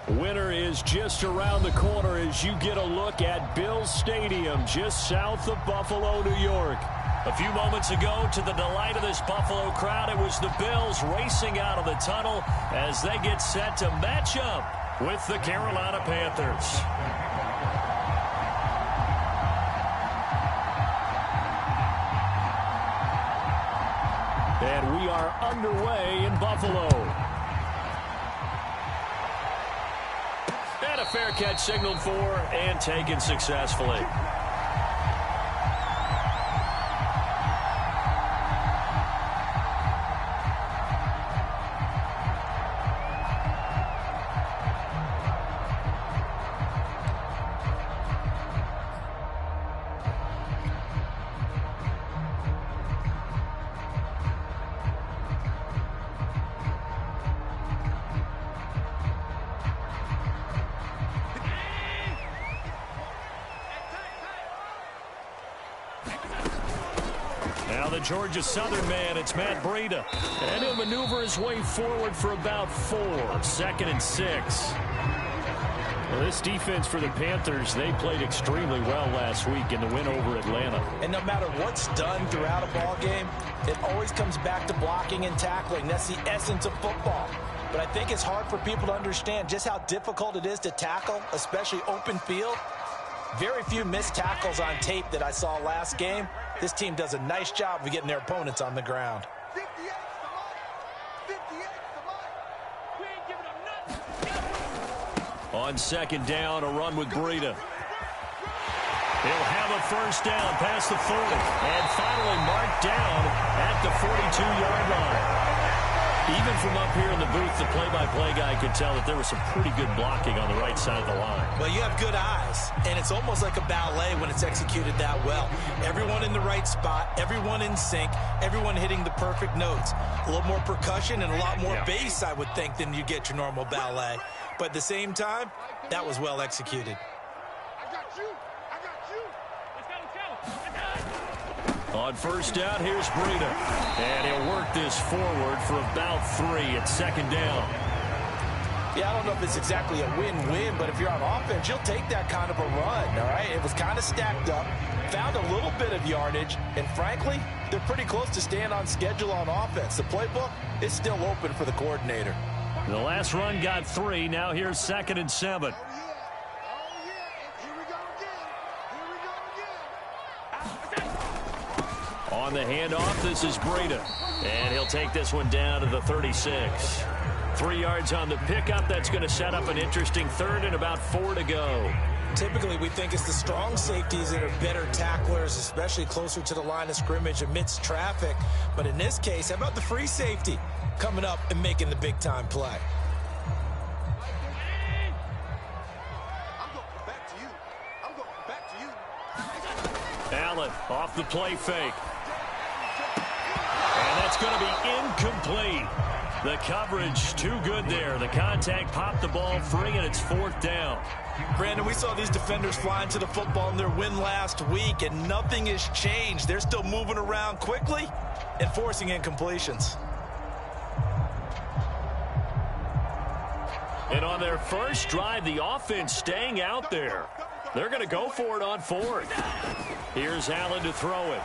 Winter is just around the corner as you get a look at Bills Stadium just south of Buffalo, New York. A few moments ago, to the delight of this Buffalo crowd, it was the Bills racing out of the tunnel as they get set to match up with the Carolina Panthers. And we are underway in Buffalo. And a fair catch signaled for and taken successfully. Now the Georgia Southern man, it's Matt Breida. And he'll maneuver his way forward for about 4. 2nd and 6. Well, this defense for the Panthers, they played extremely well last week in the win over Atlanta. And no matter what's done throughout a ball game, it always comes back to blocking and tackling. That's the essence of football. But I think it's hard for people to understand just how difficult it is to tackle, especially open field. Very few missed tackles on tape that I saw last game. This team does a nice job of getting their opponents on the ground. On 2nd down, a run with Breida. He'll have a first down past the 40. And finally marked down at the 42-yard line. Even from up here in the booth, the play-by-play guy could tell that there was some pretty good blocking on the right side of the line. Well, you have good eyes, and it's almost like a ballet when it's executed that well. Everyone in the right spot, everyone in sync, everyone hitting the perfect notes. A little more percussion and a lot more bass, I would think, than you get your normal ballet. But at the same time, that was well executed. On first down, here's Breida. And he'll work this forward for about 3 at 2nd down. Yeah, I don't know if it's exactly a win-win, but if you're on offense, you'll take that kind of a run, all right? It was kind of stacked up, found a little bit of yardage, and frankly, they're pretty close to staying on schedule on offense. The playbook is still open for the coordinator. The last run got 3. Now here's 2nd and 7. On the handoff, this is Breida. And he'll take this one down to the 36. 3 yards on the pickup. That's going to set up an interesting 3rd and about 4 to go. Typically, we think it's the strong safeties that are better tacklers, especially closer to the line of scrimmage amidst traffic. But in this case, how about the free safety coming up and making the big-time play? Allen off the play fake. And that's going to be incomplete. The coverage too good there. The contact popped the ball free, and it's 4th down. Brandon, we saw these defenders flying to the football in their win last week, and nothing has changed. They're still moving around quickly and forcing incompletions. And on their first drive, the offense staying out there. They're going to go for it on 4th. Here's Allen to throw it.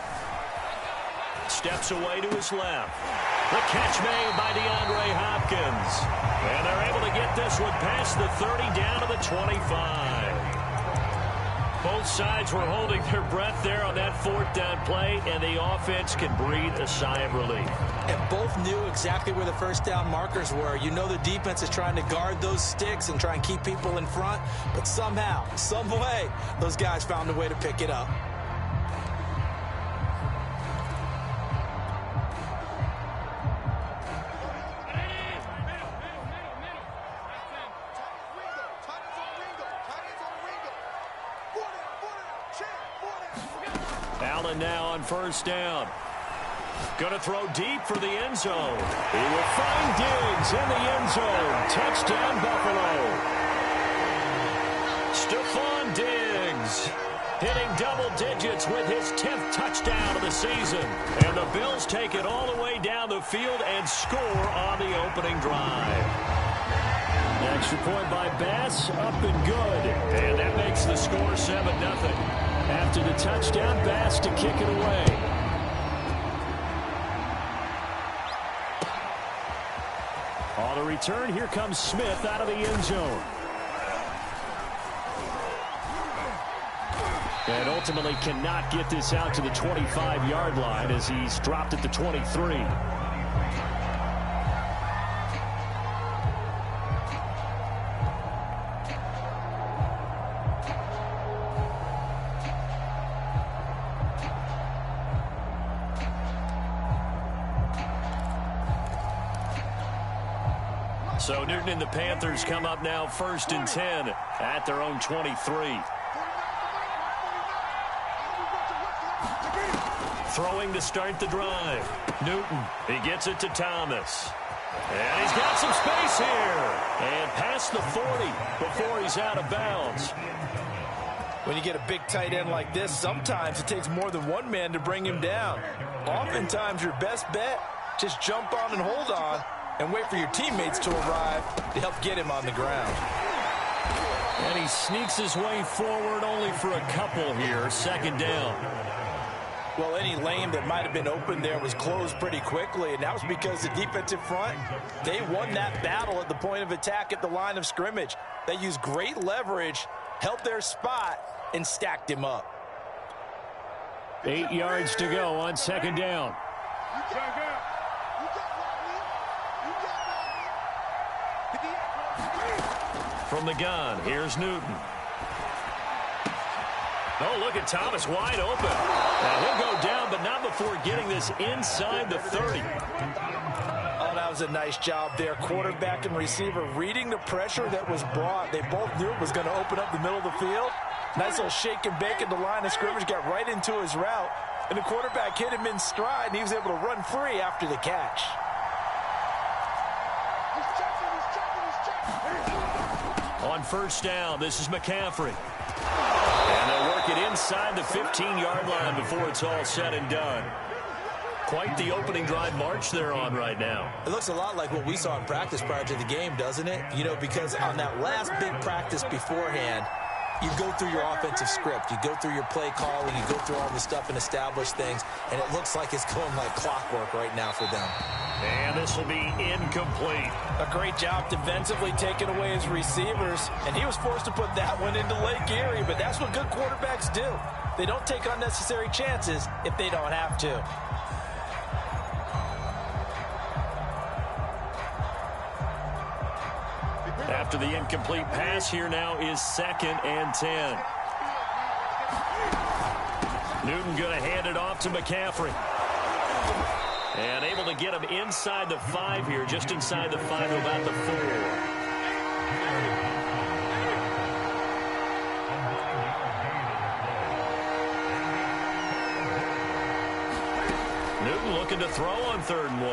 Steps away to his left. The catch made by DeAndre Hopkins. And they're able to get this one past the 30 down to the 25. Both sides were holding their breath there on that 4th down play, and the offense can breathe a sigh of relief. And both knew exactly where the first down markers were. You know the defense is trying to guard those sticks and try and keep people in front, but somehow, some way, those guys found a way to pick it up. Allen now on first down. Going to throw deep for the end zone. He will find Diggs in the end zone. Touchdown, Buffalo. Stephon Diggs hitting double digits with his 10th touchdown of the season. And the Bills take it all the way down the field and score on the opening drive. Extra point by Bass, up and good. And that makes the score 7-0. After the touchdown, Bass to kick it away. On the return, here comes Smith out of the end zone. And ultimately cannot get this out to the 25-yard line as he's dropped at the 23. So Newton and the Panthers come up now 1st and 10 at their own 23. Throwing to start the drive. Newton, he gets it to Thomas. And he's got some space here. And past the 40 before he's out of bounds. When you get a big tight end like this, sometimes it takes more than one man to bring him down. Oftentimes your best bet, just jump on and hold on and wait for your teammates to arrive to help get him on the ground. And he sneaks his way forward only for a couple here. 2nd down. Well, any lane that might have been open there was closed pretty quickly, and that was because the defensive front, they won that battle at the point of attack at the line of scrimmage. They used great leverage, held their spot, and stacked him up. 8 yards to go on 2nd down. From the gun, here's Newton. Oh, look at Thomas wide open. Now he'll go down, but not before getting this inside the 30. Oh, that was a nice job there. Quarterback and receiver reading the pressure that was brought. They both knew it was going to open up the middle of the field. Nice little shake and bake at the line of scrimmage, got right into his route. And the quarterback hit him in stride, and he was able to run free after the catch. On 1st down, this is McCaffrey. And they'll work it inside the 15-yard line before it's all said and done. Quite the opening drive march they're on right now. It looks a lot like what we saw in practice prior to the game, doesn't it? You know, because on that last big practice beforehand, you go through your offensive script. You go through your play calling. You go through all the stuff and establish things. And it looks like it's going like clockwork right now for them. And this will be incomplete. A great job defensively taking away his receivers. And he was forced to put that one into Lake Erie. But that's what good quarterbacks do. They don't take unnecessary chances if they don't have to. After the incomplete pass, here now is 2nd and 10. Newton going to hand it off to McCaffrey. And able to get him inside the 5 here, just inside the 5 to about the 4. Newton looking to throw on 3rd and 1.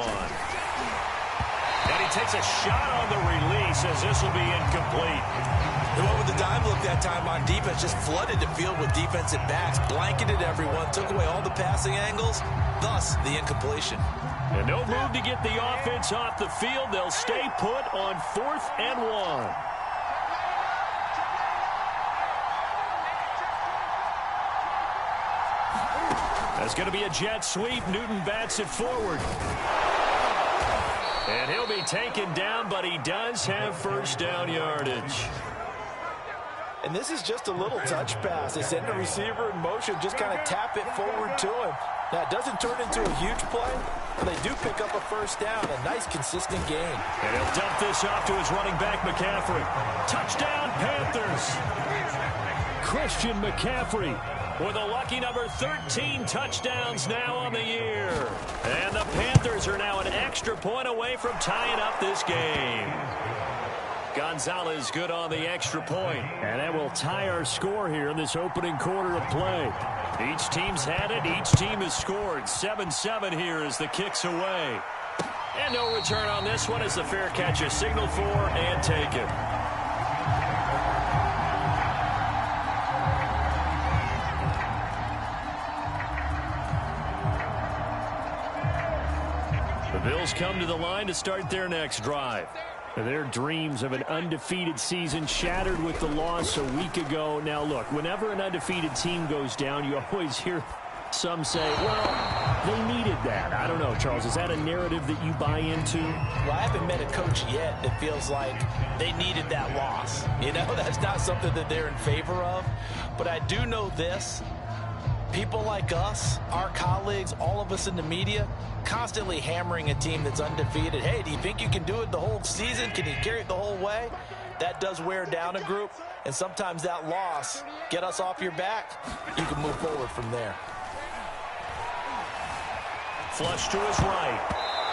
And he takes a shot on the release as this will be incomplete. The one with the dime look that time on defense just flooded the field with defensive backs, blanketed everyone, took away all the passing angles, thus the incompletion. And no move to get the offense off the field. They'll stay put on 4th and 1. That's going to be a jet sweep. Newton bats it forward. And he'll be taken down, but he does have 1st down yardage. And this is just a little touch pass. They send the receiver in motion, just kind of tap it forward to him. Now, it doesn't turn into a huge play, but they do pick up a 1st down, a nice, consistent gain. And he'll dump this off to his running back, McCaffrey. Touchdown, Panthers. Christian McCaffrey with a lucky number 13 touchdowns now on the year. And the Panthers are now an extra point away from tying up this game. Gonzalez good on the extra point. And that will tie our score here in this opening quarter of play. Each team's had it. Each team has scored. 7-7 here as the kick's away. And no return on this one as the fair catch is signaled for and taken. The Bills come to the line to start their next drive. Their dreams of an undefeated season shattered with the loss a week ago. Now, look, whenever an undefeated team goes down, you always hear some say, well, they needed that. I don't know, Charles. Is that a narrative that you buy into? Well, I haven't met a coach yet that feels like they needed that loss. You know, that's not something that they're in favor of. But I do know this. People like us, our colleagues, all of us in the media, constantly hammering a team that's undefeated. Hey, do you think you can do it the whole season? Can you carry it the whole way? That does wear down a group, and sometimes that loss, get us off your back, you can move forward from there. Flush to his right,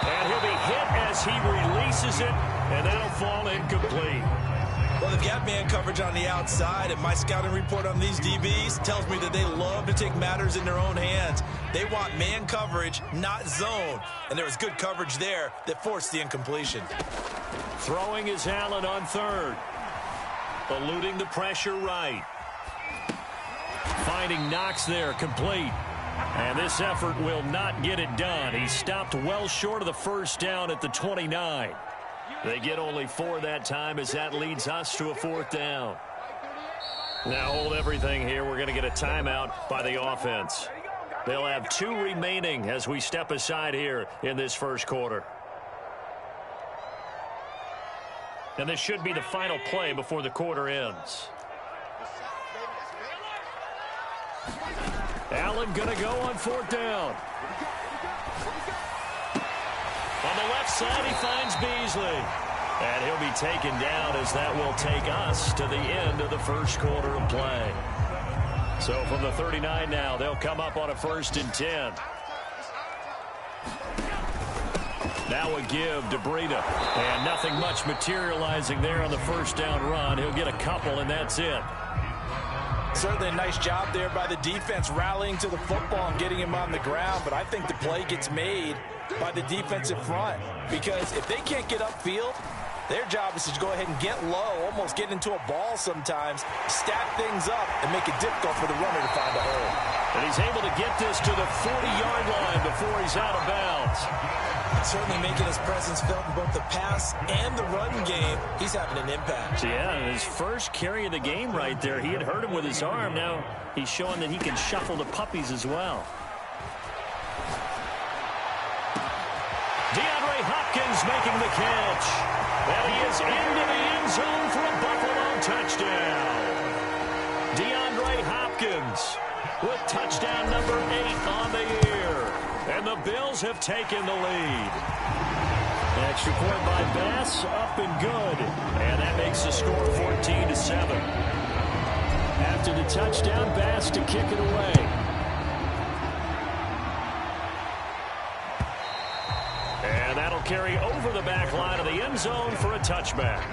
and he'll be hit as he releases it, and that'll fall incomplete. Well, they've got man coverage on the outside, and my scouting report on these DBs tells me that they love to take matters in their own hands. They want man coverage, not zone. And there was good coverage there that forced the incompletion. Throwing is Allen on third. Eluding the pressure right. Finding Knox there, complete. And this effort will not get it done. He stopped well short of the first down at the 29. They get only 4 that time as that leads us to a 4th down. Now hold everything here. We're going to get a timeout by the offense. They'll have 2 remaining as we step aside here in this first quarter. And this should be the final play before the quarter ends. Allen going to go on 4th down. On the left side, he finds Beasley. And he'll be taken down as that will take us to the end of the first quarter of play. So from the 39 now, they'll come up on a 1st and 10. Now a give to Breida. And nothing much materializing there on the first down run. He'll get a couple, and that's it. Certainly a nice job there by the defense rallying to the football and getting him on the ground. But I think the play gets made by the defensive front, because if they can't get upfield, their job is to go ahead and get low, almost get into a ball sometimes, stack things up, and make it difficult for the runner to find a hole. And he's able to get this to the 40-yard line before he's out of bounds. Certainly making his presence felt in both the pass and the run game. He's having an impact. Yeah, his first carry of the game right there. He had hurt him with his arm. Now he's showing that he can shuffle the puppies as well. DeAndre Hopkins making the catch. And he is into the end zone for a Buffalo touchdown. DeAndre Hopkins with touchdown number 8 on the year. And the Bills have taken the lead. Extra point by Bass, up and good. And that makes the score 14-7. After the touchdown, Bass to kick it away. And that'll carry over the back line of the end zone for a touchback.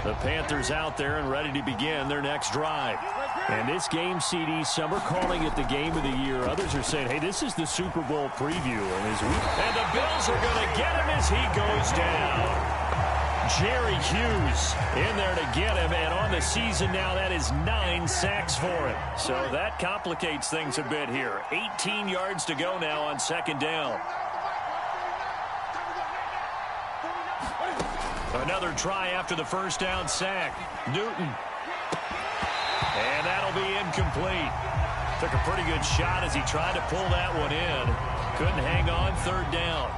The Panthers out there and ready to begin their next drive. And this game, CD, some are calling it the game of the year. Others are saying, hey, this is the Super Bowl preview. And the Bills are going to get him as he goes down. Jerry Hughes in there to get him, and on the season now, that is 9 sacks for him. So that complicates things a bit here. 18 yards to go now on 2nd down. Another try after the first down sack. Newton. And that'll be incomplete. Took a pretty good shot as he tried to pull that one in. Couldn't hang on, 3rd down.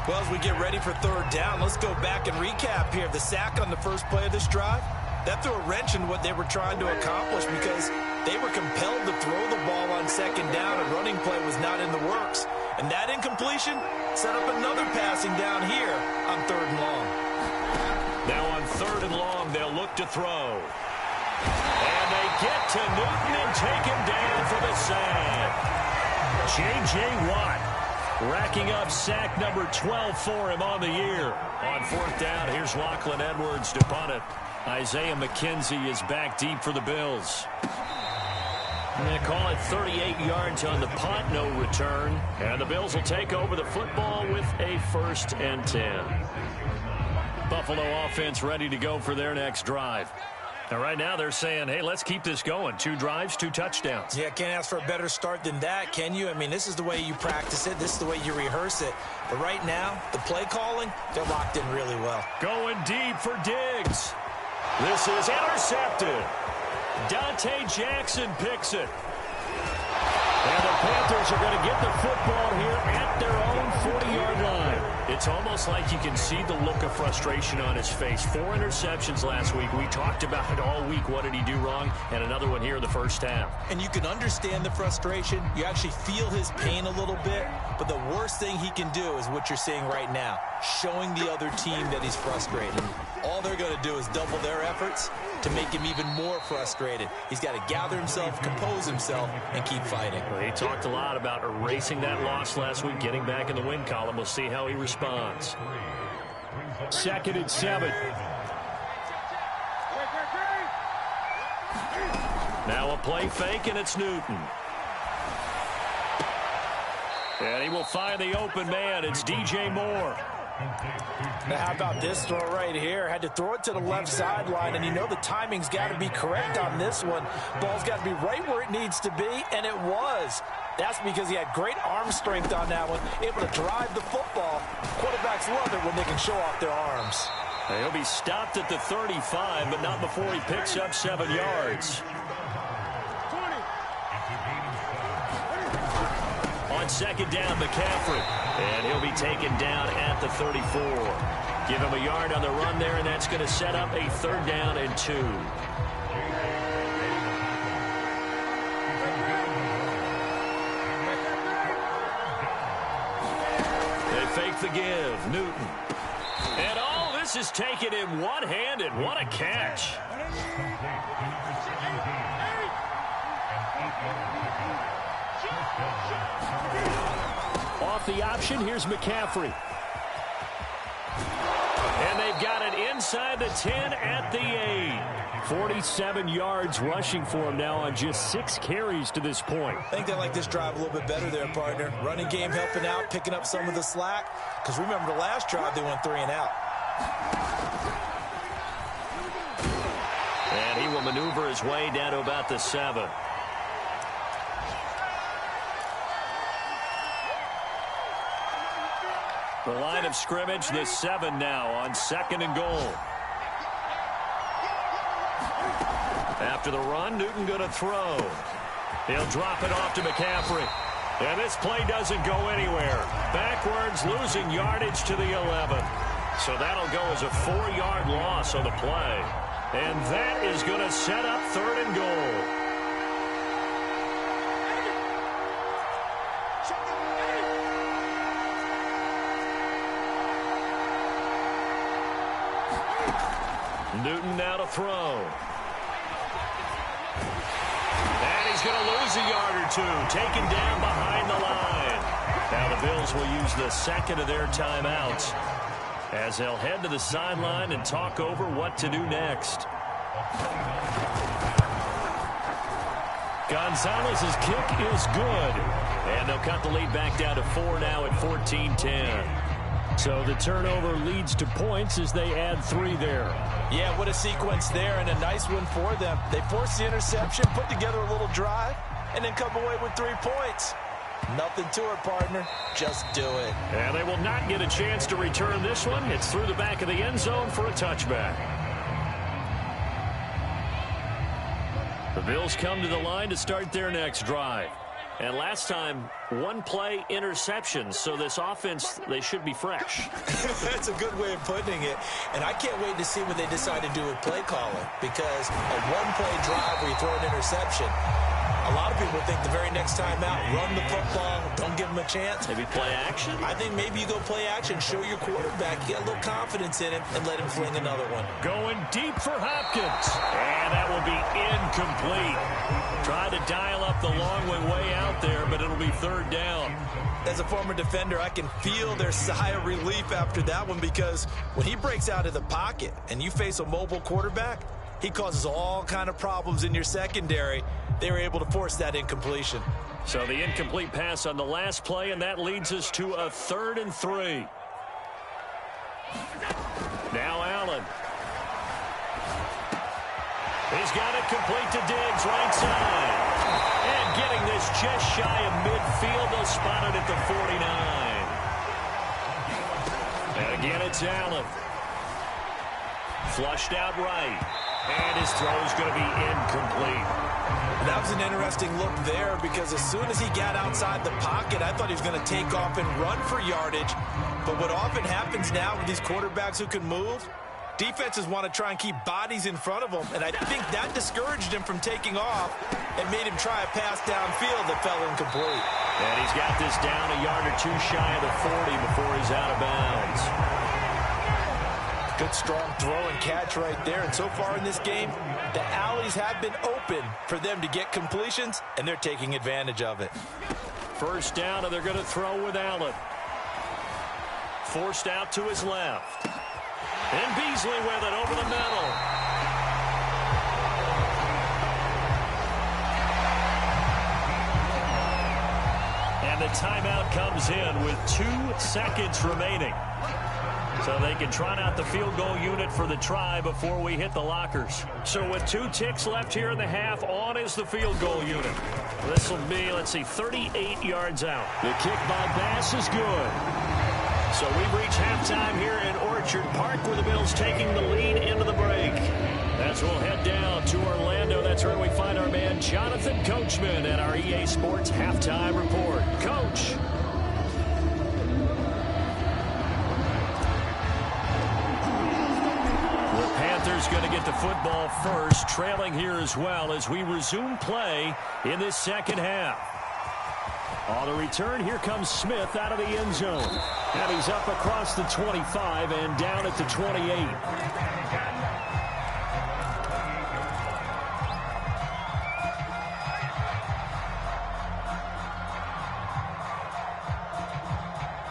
Well, as we get ready for 3rd down, let's go back and recap here. The sack on the first play of this drive, that threw a wrench in what they were trying to accomplish, because they were compelled to throw the ball on 2nd down. A running play was not in the works. And that incompletion set up another passing down here on 3rd and long. Now on 3rd and long, they'll look to throw. And they get to Newton and take him down for the sack. J.J. Watt racking up sack number 12 for him on the year. On 4th down, here's Lachlan Edwards to punt it. Isaiah McKenzie is back deep for the Bills. I'm going to call it 38 yards on the punt, no return. And the Bills will take over the football with a 1st and 10. Buffalo offense ready to go for their next drive. And right now they're saying, hey, let's keep this going. 2 drives, 2 touchdowns. Yeah, can't ask for a better start than that, can you? I mean, this is the way you practice it. This is the way you rehearse it. But right now, the play calling, they're locked in really well. Going deep for Diggs. This is intercepted. Dante Jackson picks it. And the Panthers are going to get the football here at their own 40-yard line. It's almost like you can see the look of frustration on his face. 4 interceptions last week. We talked about it all week. What did he do wrong? And another one here in the first half. And you can understand the frustration. You actually feel his pain a little bit. But the worst thing he can do is what you're seeing right now, showing the other team that he's frustrated. All they're going to do is double their efforts to make him even more frustrated. He's got to gather himself, compose himself, and keep fighting. Well, he talked a lot about erasing that loss last week, getting back in the win column. We'll see how he responds. 2nd and 7. Now a play fake, and it's Newton. And he will find the open man. It's DJ Moore. Now, how about this throw right here? Had to throw it to the left sideline, and you know the timing's got to be correct on this one. Ball's got to be right where it needs to be, and it was. That's because he had great arm strength on that one, able to drive the football. Quarterbacks love it when they can show off their arms. He'll be stopped at the 35, but not before he picks up 7 yards. On 2nd down, McCaffrey. And he'll be taken down at the 34. Give him a yard on the run there, and that's going to set up a 3rd down and 2. They fake the give. Newton. And all this is taken in one-handed. What a catch. Off the option, here's McCaffrey. And they've got it inside the 10 at the 8. 47 yards rushing for him now on just 6 carries to this point. I think they like this drive a little bit better there, partner. Running game helping out, picking up some of the slack. Because remember the last drive, they went 3 and out. And he will maneuver his way down to about the 7. The line of scrimmage, the 7 now on 2nd and goal. After the run, Newton going to throw. He'll drop it off to McCaffrey. And this play doesn't go anywhere. Backwards, losing yardage to the 11. So that'll go as a 4-yard loss on the play. And that is going to set up 3rd and goal. Newton now to throw. And he's going to lose a yard or 2. Taken down behind the line. Now the Bills will use the 2nd of their timeouts as they'll head to the sideline and talk over what to do next. Gonzalez's kick is good. And they'll cut the lead back down to 4 now at 14-10. So the turnover leads to points as they add 3 there. Yeah, what a sequence there, and a nice one for them. They force the interception, put together a little drive, and then come away with 3 points. Nothing to it, partner. Just do it. And they will not get a chance to return this one. It's through the back of the end zone for a touchback. The Bills come to the line to start their next drive. And last time, 1-play interceptions, so this offense, they should be fresh. That's a good way of putting it. And I can't wait to see what they decide to do with play calling, because a 1-play drive where you throw an interception, a lot of people think the very next time out, run the football, don't give them a chance. Maybe play action? I think maybe you go play action, show your quarterback, get a little confidence in him, and let him fling another one. Going deep for Hopkins. And that will be incomplete. Try to dial up the long way out there, but it'll be 3rd down. As a former defender, I can feel their sigh of relief after that one, because when he breaks out of the pocket and you face a mobile quarterback, he causes all kind of problems in your secondary. They were able to force that incompletion. So the incomplete pass on the last play, and that leads us to a 3rd and 3. Now Allen. He's got it complete to Diggs, right side. And getting this just shy of midfield. They'll spot it at the 49. And again, it's Allen. Flushed out right. And his throw is going to be incomplete. That was an interesting look there because as soon as he got outside the pocket, I thought he was going to take off and run for yardage. But what often happens now with these quarterbacks who can move, defenses want to try and keep bodies in front of them, and I think that discouraged him from taking off and made him try a pass downfield that fell incomplete. And he's got this down a yard or two shy of the 40 before he's out of bounds. Good strong throw and catch right there. And so far in this game, the alleys have been open for them to get completions, and they're taking advantage of it. First down, and they're going to throw with Allen. Forced out to his left. And Beasley with it over the middle. And the timeout comes in with 2 seconds remaining. So they can trot out the field goal unit for the try before we hit the lockers. So with 2 ticks left here in the half, on is the field goal unit. This will be, 38 yards out. The kick by Bass is good. So we've reached halftime here in Orchard Park where the Bills taking the lead into the break. As we'll head down to Orlando, that's where we find our man Jonathan Coachman at our EA Sports Halftime Report. Coach. Panthers going to get the football first, trailing here as well as we resume play in this second half. On the return, here comes Smith out of the end zone. And he's up across the 25 and down at the 28.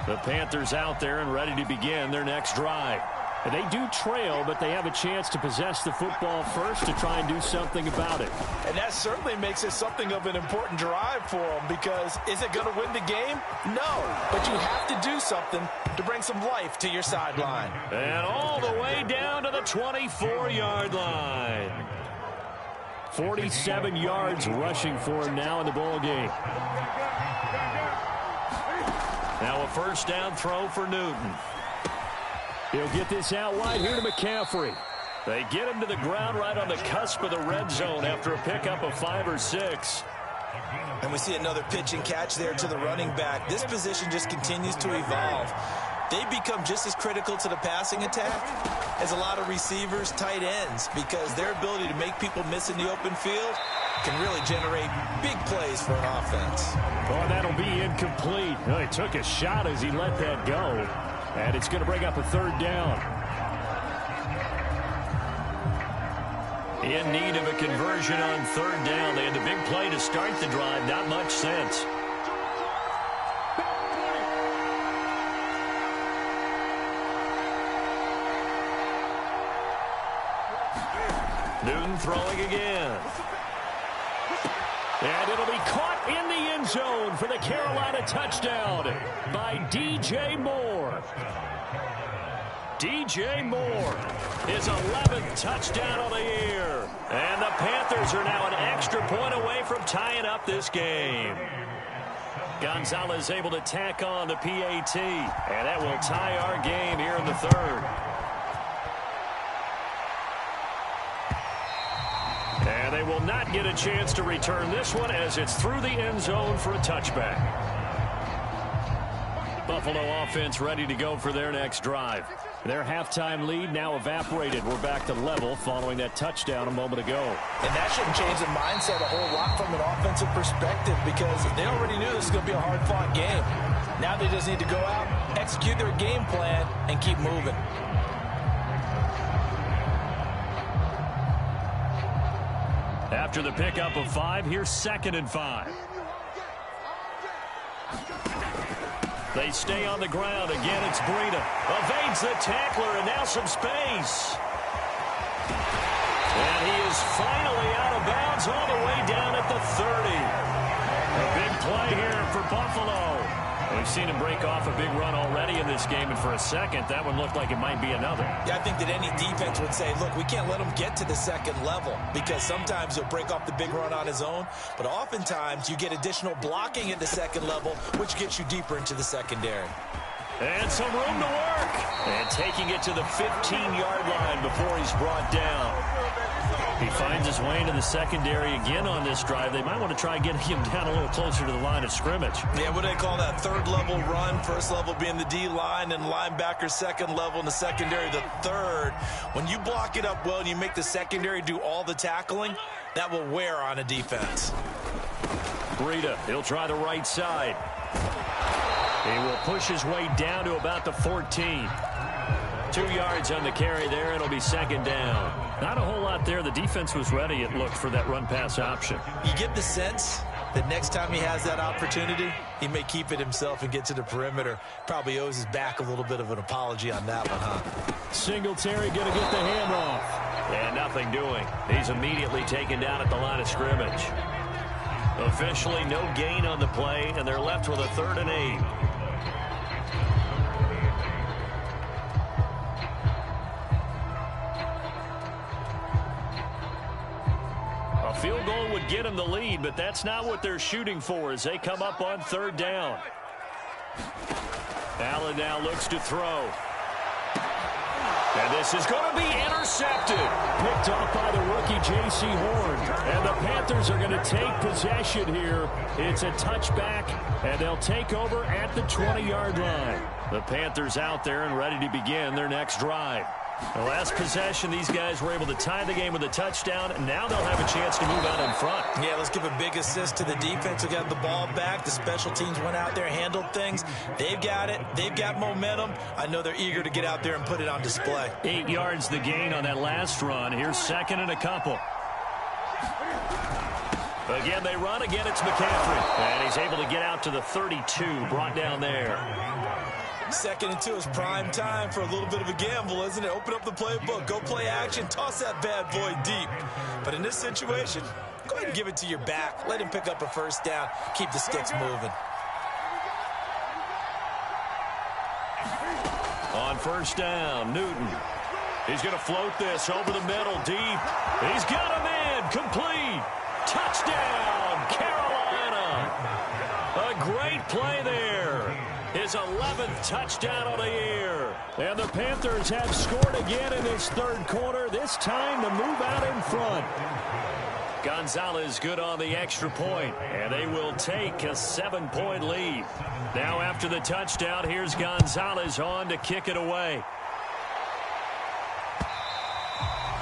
The Panthers out there and ready to begin their next drive. And they do trail, but they have a chance to possess the football first to try and do something about it. And that certainly makes it something of an important drive for them because is it going to win the game? No, but you have to do something to bring some life to your sideline. And all the way down to the 24-yard line. 47 yards rushing for him now in the ball game. Now a first down throw for Newton. He'll get this out wide here to McCaffrey. They get him to the ground right on the cusp of the red zone after a pickup of 5 or 6. And we see another pitch and catch there to the running back. This position just continues to evolve. They become just as critical to the passing attack as a lot of receivers, tight ends, because their ability to make people miss in the open field can really generate big plays for an offense. Oh, that'll be incomplete. Well, he took a shot as he let that go. And it's going to bring up a third down. In need of a conversion on third down. They had the big play to start the drive. Not much sense. Newton throwing again. And it'll be caught in the end zone for the Carolina touchdown by DJ Moore. DJ Moore, his 11th touchdown on the year. And the Panthers are now an extra point away from tying up this game. Gonzalez able to tack on the PAT. And that will tie our game here in the third. And they will not get a chance to return this one as it's through the end zone for a touchback. Buffalo offense ready to go for their next drive. Their halftime lead now evaporated. We're back to level following that touchdown a moment ago. And that shouldn't change the mindset a whole lot from an offensive perspective because they already knew this was going to be a hard-fought game. Now they just need to go out, execute their game plan, and keep moving. After the pickup of 5, here's 2nd and 5. They stay on the ground. Again, it's Breida. Evades the tackler, and now some space. And he is finally out of bounds all the way down at the 30. A big play here for Buffalo. We've seen him break off a big run already in this game, and for a second, that one looked like it might be another. Yeah, I think that any defense would say, look, we can't let him get to the second level, because sometimes he'll break off the big run on his own, but oftentimes you get additional blocking at the second level, which gets you deeper into the secondary. And some room to work. And taking it to the 15-yard line before he's brought down. He finds his way into the secondary again on this drive. They might want to try getting him down a little closer to the line of scrimmage. Yeah, what do they call that? Third level run. First level being the D-line, and linebacker second level, in the secondary the third. When you block it up well and you make the secondary do all the tackling, that will wear on a defense. Breida, he'll try the right side. He will push his way down to about the 14. 2 yards on the carry there. It'll be second down. Not a whole lot there. The defense was ready, it looked, for that run-pass option. You get the sense that next time he has that opportunity, he may keep it himself and get to the perimeter. Probably owes his back a little bit of an apology on that one, huh? Singletary going to get the handoff. And nothing doing. He's immediately taken down at the line of scrimmage. Officially no gain on the play, and they're left with a 3rd and 8. A field goal would get him the lead, but that's not what they're shooting for as they come up on 3rd down. Allen now looks to throw. And this is going to be intercepted. Picked off by the rookie J.C. Horn. And the Panthers are going to take possession here. It's a touchback, and they'll take over at the 20-yard line. The Panthers out there and ready to begin their next drive. The last possession, these guys were able to tie the game with a touchdown, and now they'll have a chance to move out in front. Yeah, let's give a big assist to the defense who got the ball back. The special teams went out there, handled things. They've got it. They've got momentum. I know they're eager to get out there and put it on display. 8 yards the gain on that last run. Here's second and a couple. Again, they run. Again, it's McCaffrey. And he's able to get out to the 32, brought down there. 2nd and 2 is prime time for a little bit of a gamble, isn't it? Open up the playbook, go play action, toss that bad boy deep. But in this situation, go ahead and give it to your back. Let him pick up a 1st down. Keep the sticks moving. On 1st down, Newton. He's going to float this over the middle, deep. He's got him in, complete. Touchdown, Carolina. A great play there. His 11th touchdown of the year. And the Panthers have scored again in this 3rd quarter, this time to move out in front. Gonzalez good on the extra point, and they will take a 7-point lead. Now after the touchdown, here's Gonzalez on to kick it away.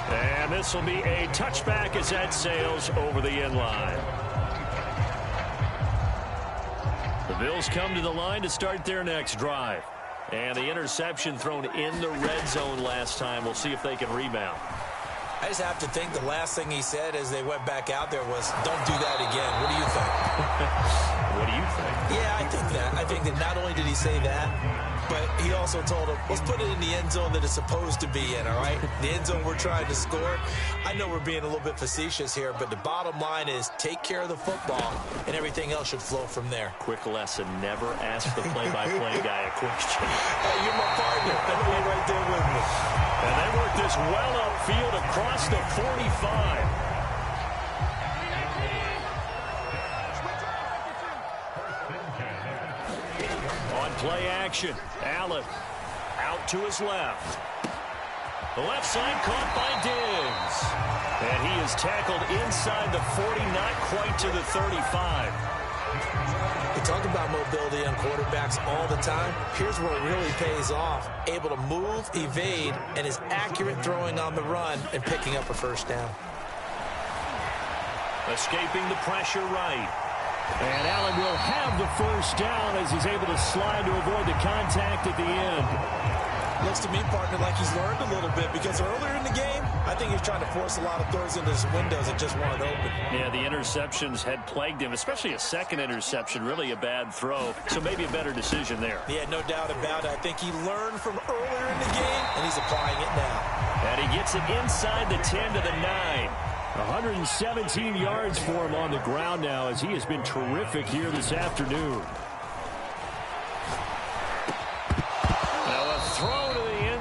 And this will be a touchback as that sails over the end line. The Bills come to the line to start their next drive. And the interception thrown in the red zone last time. We'll see if they can rebound. I just have to think the last thing he said as they went back out there was, don't do that again. What do you think? What do you think? Yeah, I think that. I think that not only did he say that, but he also told him, let's put it in the end zone that it's supposed to be in, all right? The end zone we're trying to score. I know we're being a little bit facetious here, but the bottom line is take care of the football, and everything else should flow from there. Quick lesson, never ask the play-by-play guy a question. Hey, you're my partner. I know you're right there with me. And they work this well upfield across the 45. On play action, Allen out to his left. The left side caught by Diggs. And he is tackled inside the 40, not quite to the 35. We talk about mobility on quarterbacks all the time. Here's where it really pays off. Able to move, evade, and is accurate throwing on the run and picking up a 1st down. Escaping the pressure right. And Allen will have the 1st down as he's able to slide to avoid the contact at the end. Looks to me, partner, like he's learned a little bit because earlier in the game, I think he's trying to force a lot of throws into his windows and just wanted open. Yeah, the interceptions had plagued him, especially a second interception, really a bad throw. So maybe a better decision there. Yeah, no doubt about it. I think he learned from earlier in the game, and he's applying it now. And he gets it inside the 10 to the 9. 117 yards for him on the ground now as he has been terrific here this afternoon.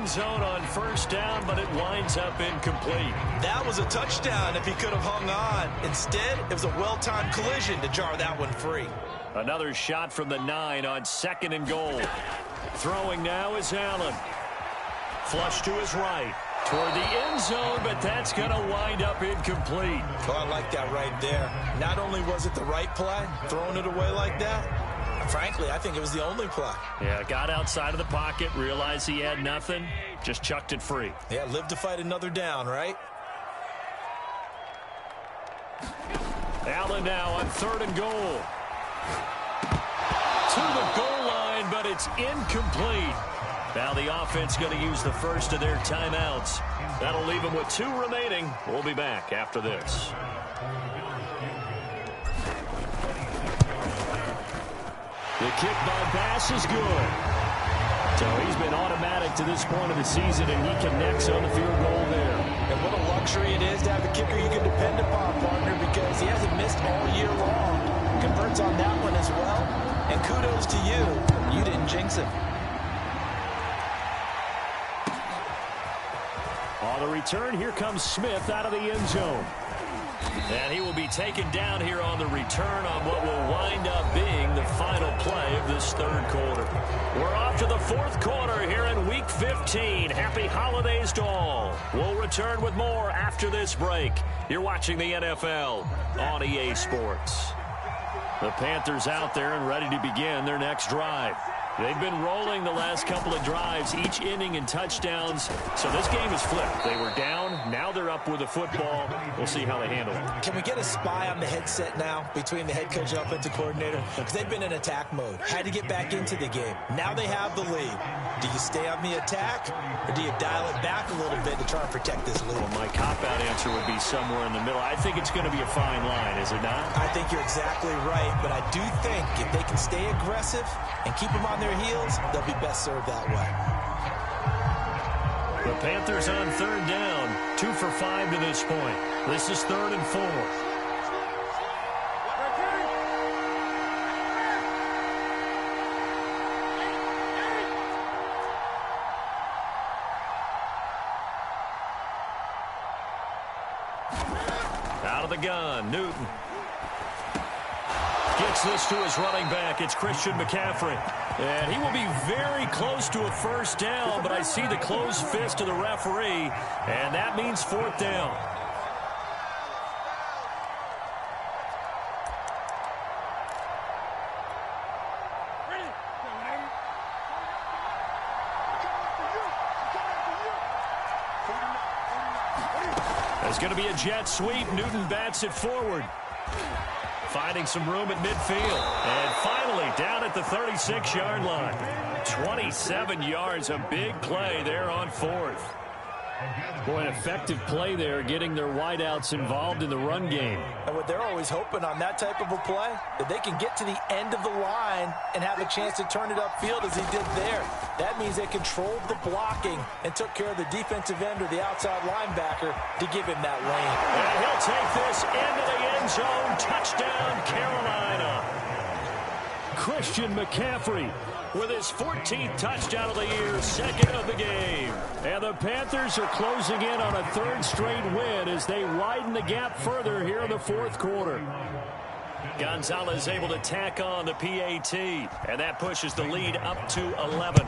zone on first down, but it winds up incomplete. That was a touchdown if he could have hung on. Instead, it was a well-timed collision to jar that one free. Another shot from the 9 on 2nd and goal. Throwing now is Allen. Flush to his right. Toward the end zone, but that's going to wind up incomplete. Oh, I like that right there. Not only was it the right play, throwing it away like that, frankly, I think it was the only play. Yeah, got outside of the pocket, realized he had nothing, just chucked it free. Yeah, live to fight another down, right? Allen now on 3rd and goal. To the goal line, but it's incomplete. Now the offense going to use the first of their timeouts. That'll leave them with 2 remaining. We'll be back after this. The kick by Bass is good. So he's been automatic to this point of the season, and he connects on the field goal there. And what a luxury it is to have a kicker you can depend upon, partner, because he hasn't missed all year long. Converts on that one as well. And kudos to you. You didn't jinx him. On the return, here comes Smith out of the end zone. And he will be taken down here on the return on what will wind up being the final play of this 3rd quarter. We're off to the 4th quarter here in Week 15. Happy holidays to all. We'll return with more after this break. You're watching the NFL on EA Sports. The Panthers out there and ready to begin their next drive. They've been rolling the last couple of drives, each inning in touchdowns. So this game is flipped. They were down. Now they're up with the football. We'll see how they handle it. Can we get a spy on the headset now between the head coach and offensive coordinator? Because they've been in attack mode. Had to get back into the game. Now they have the lead. Do you stay on the attack, or do you dial it back a little bit to try and protect this lead? Well, my cop-out answer would be somewhere in the middle. I think it's going to be a fine line, is it not? I think you're exactly right, but I do think if they can stay aggressive and keep them on their heels, they'll be best served that way. The Panthers on 3rd down, 2 for 5 to this point. This is 3rd and 4. Out of the gun, Newton. Gets this to his running back. It's Christian McCaffrey. And he will be very close to a first down, but I see the closed fist of the referee, and that means 4th down. There's going to be a jet sweep. Newton bats it forward. Finding some room at midfield. And finally down at the 36-yard line. 27 yards, a big play there on 4th. Boy, an effective play there, getting their wideouts involved in the run game. And what they're always hoping on that type of a play, that they can get to the end of the line and have a chance to turn it upfield as he did there. That means they controlled the blocking and took care of the defensive end or the outside linebacker to give him that lane. And he'll take this into the end zone. Touchdown, Carolina. Christian McCaffrey with his 14th touchdown of the year, 2nd of the game. And the Panthers are closing in on a 3rd straight win as they widen the gap further here in the 4th quarter. Gonzalez able to tack on the PAT, and that pushes the lead up to 11.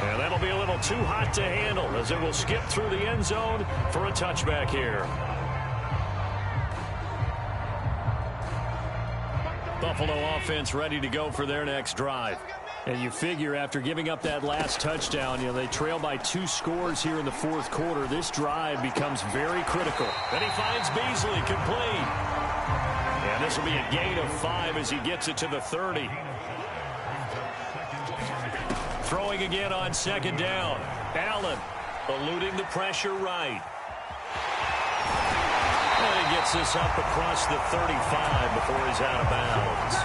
And that'll be a little too hot to handle as it will skip through the end zone for a touchback here. Buffalo offense ready to go for their next drive. And you figure after giving up that last touchdown, they trail by 2 scores here in the 4th quarter. This drive becomes very critical. And he finds Beasley complete. And this will be a gain of 5 as he gets it to the 30. Throwing again on 2nd down. Allen eluding the pressure right. And he gets this up across the 35 before he's out of bounds.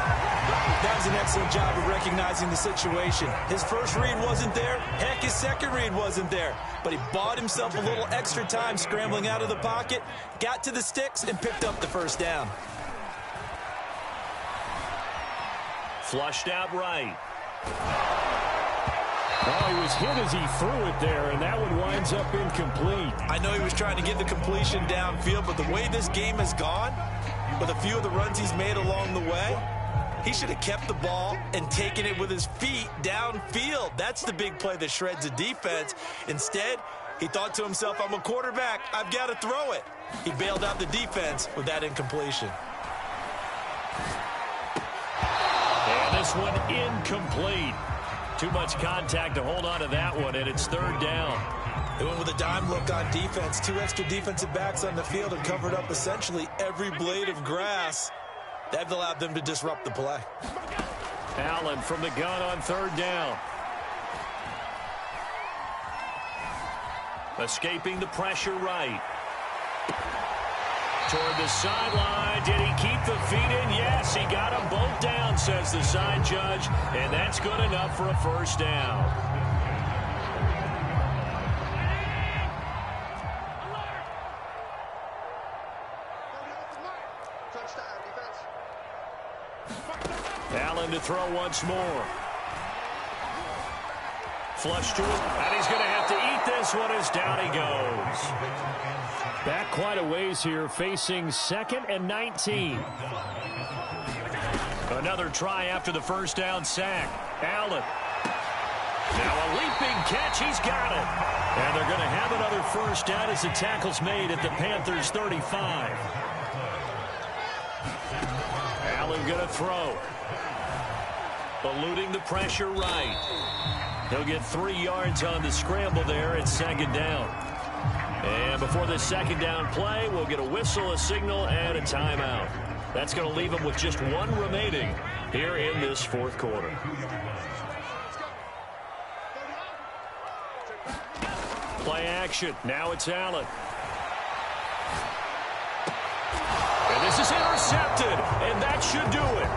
That was an excellent job of recognizing the situation. His first read wasn't there. Heck, his second read wasn't there. But he bought himself a little extra time scrambling out of the pocket, got to the sticks, and picked up the first down. Flushed out right. Oh, he was hit as he threw it there, and that one winds up incomplete. I know he was trying to get the completion downfield, but the way this game has gone, with a few of the runs he's made along the way, he should have kept the ball and taken it with his feet downfield. That's the big play that shreds a defense. Instead, he thought to himself, I'm a quarterback, I've got to throw it. He bailed out the defense with that incompletion. And this one incomplete. Too much contact to hold on to that one, and it's third down. They went with a dime look on defense. 2 extra defensive backs on the field and covered up essentially every blade of grass. That allowed them to disrupt the play. Allen from the gun on third down. Escaping the pressure right. Toward the sideline. Did he keep the feet in? Yes, he got them both down, says the side judge. And that's good enough for a first down. Allen to throw once more. Flush to him, and he's going to have to eat this one as down he goes. Back quite a ways here, facing 2nd and 19. Another try after the first down sack. Allen. Now a leaping catch, he's got it. And they're going to have another first down as the tackle's made at the Panthers' 35. Allen going to throw. Eluding the pressure right. He'll get 3 yards on the scramble there at second down. And before this second down play, we'll get a whistle, a signal, and a timeout. That's going to leave them with just 1 remaining here in this fourth quarter. Play action. Now it's Allen. And this is intercepted, and that should do it.